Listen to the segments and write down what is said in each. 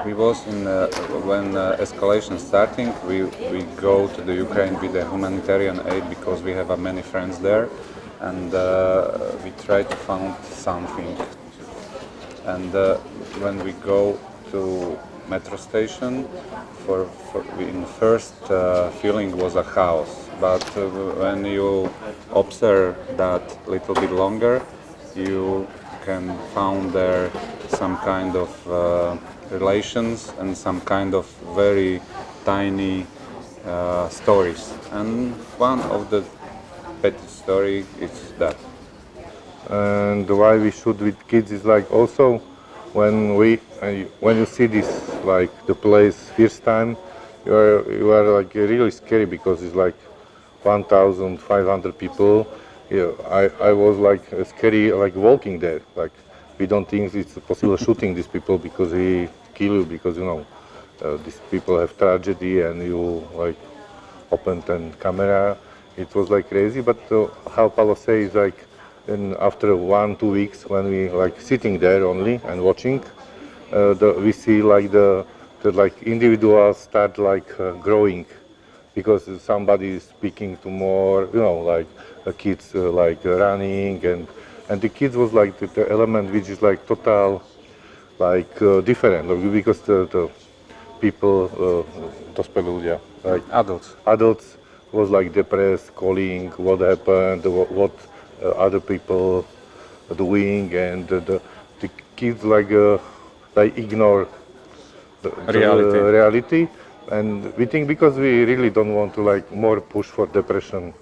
We was in when escalation starting. We go to the Ukraine with the humanitarian aid because we have many friends there, and we try to find something. And when we go to metro station, in first feeling was a chaos. But when you observe that little bit longer, you can found there some kind of relations and some kind of very tiny stories. And one of the petty story is that. And why we shoot with kids is like also when you see this like the place first time, you are like really scary because it's like 1,500 people. Yeah, I was like scary like walking there. Like we don't think it's possible shooting these people because he kill you because these people have tragedy and you like open the camera. It was like crazy, but how Pavol says like. And after 1-2 weeks, when we like sitting there only and watching, we see like the like individuals start like growing, because somebody is speaking to more, like kids like running, and the kids was like the element which is like total like different, because the people, like adults was like depressed, calling what happened, what other people doing, and the kids like ignore the reality, and we think because we really don't want to like more push for depression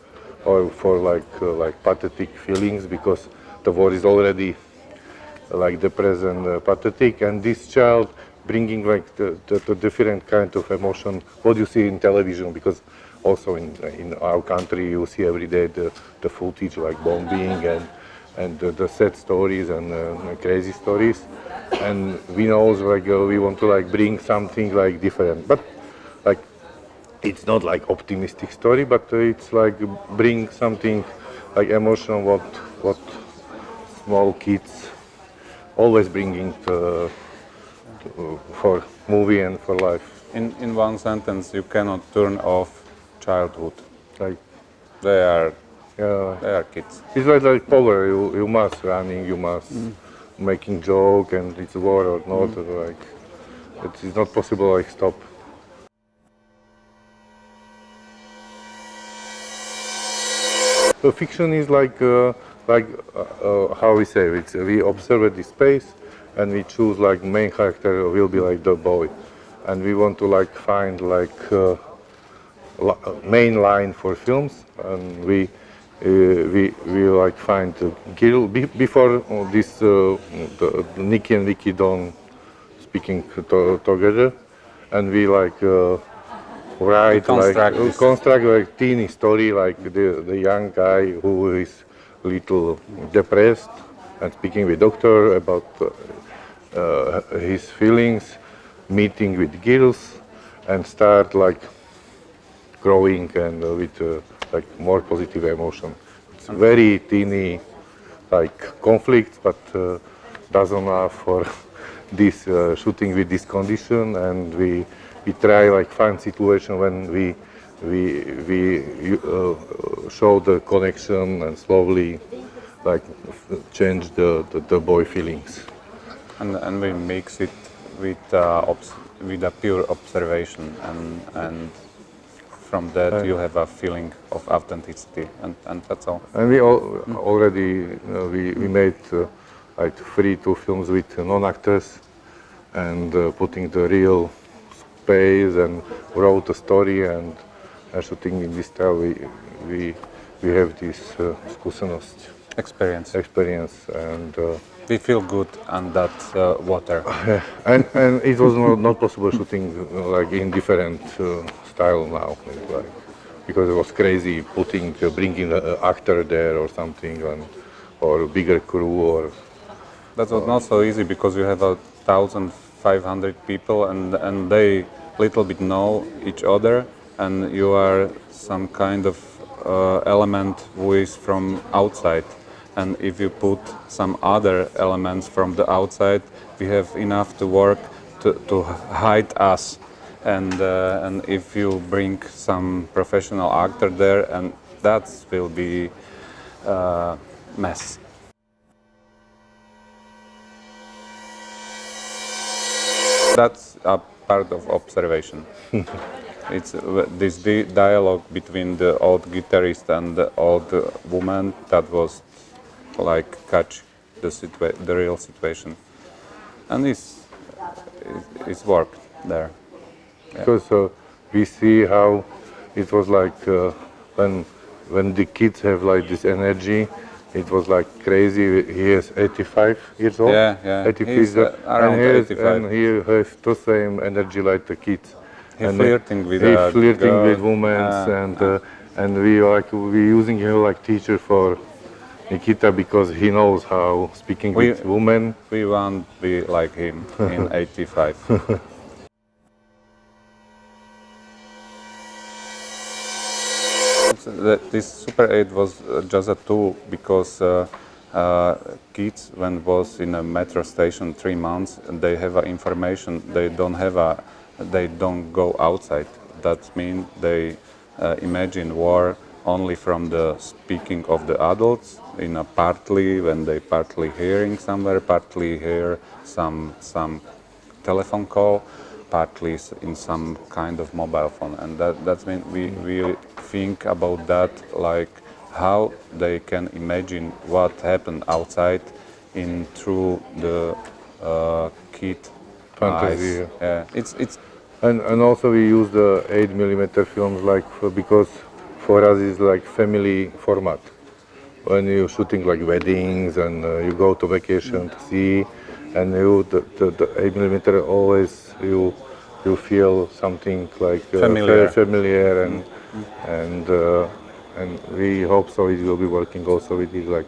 or for like pathetic feelings, because the war is already like depressed and pathetic, and this child bringing like the different kind of emotion what you see in television, because also in our country you see every day the footage like bombing and the sad stories and crazy stories, and we know like we want to like bring something like different, but like it's not like optimistic story, but it's like bring something like emotion what small kids always bringing for movie and for life. In one sentence, you cannot turn off childhood. Like they are kids. It's like power. You must running. You must making joke, and it's war or not. Like it's not possible. Like stop. So fiction is like how we say it. We observe the space, and we choose like main character will be like the boy, and we want to like find like main line for films, and we like find Gil before this Nikki and Vicky don't speaking together, and we like write construct like teeny story like the young guy who is little depressed and speaking with doctor about his feelings, meeting with girls, and start like growing and with like more positive emotion. It's very teeny like conflict, but doesn't allow for this shooting with this condition, and we try like find situation when we show the connection and slowly like change the boy feelings. And we mix it with a pure observation, and from that you have a feeling of authenticity, and that's all. And we already we made like 2 films with non-actors, and putting the real space and wrote a story and shooting in this style. We have this experience, and we feel good on that water. and it was not possible shooting like in different style now, like, because it was crazy bringing an actor there or something, or a bigger crew, or that was not so easy because you have 1,500 people and they little bit know each other, and you are some kind of element who is from outside. And if you put some other elements from the outside, we have enough to work to hide us, and if you bring some professional actor there, and that will be mess. That's a part of observation. It's this dialogue between the old guitarist and the old woman that was like catch the real situation, and it's worked there. Because we see how it was like when the kids have like this energy, it was like crazy. He is 85 years old. Yeah. 85 He's around 85. And he has the same energy like the kids. He's flirting with women, and we using him like teacher for Nikita because he knows how speaking with women. We won't be like him in 85. This Super 8 was just a tool because kids, when was in a metro station 3 months, they have information. They don't go outside. That means they imagine war only from the speaking of the adults in a partly when they partly hearing somewhere, partly hear some telephone call, partly in some kind of mobile phone, and that's when we think about that, like how they can imagine what happened outside in through the kid Fantasy. eyes. Yeah, it's And also we use the 8mm films because for us it's like family format. When you're shooting like weddings and you go to vacation to see, and the 8mm always you feel something like Familiar. familiar and we hope so it will be working also with it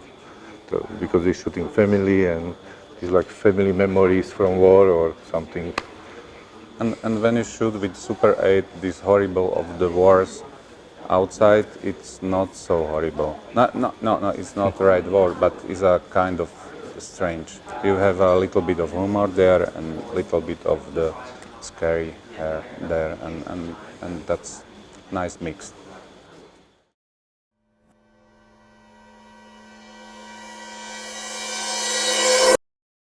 because we're shooting family and it's like family memories from war or something. And when you shoot with Super 8, this horrible of the wars outside, it's not so horrible. No, it's not the right word, but it's a kind of strange. You have a little bit of humor there and a little bit of the scary there, and that's nice mix.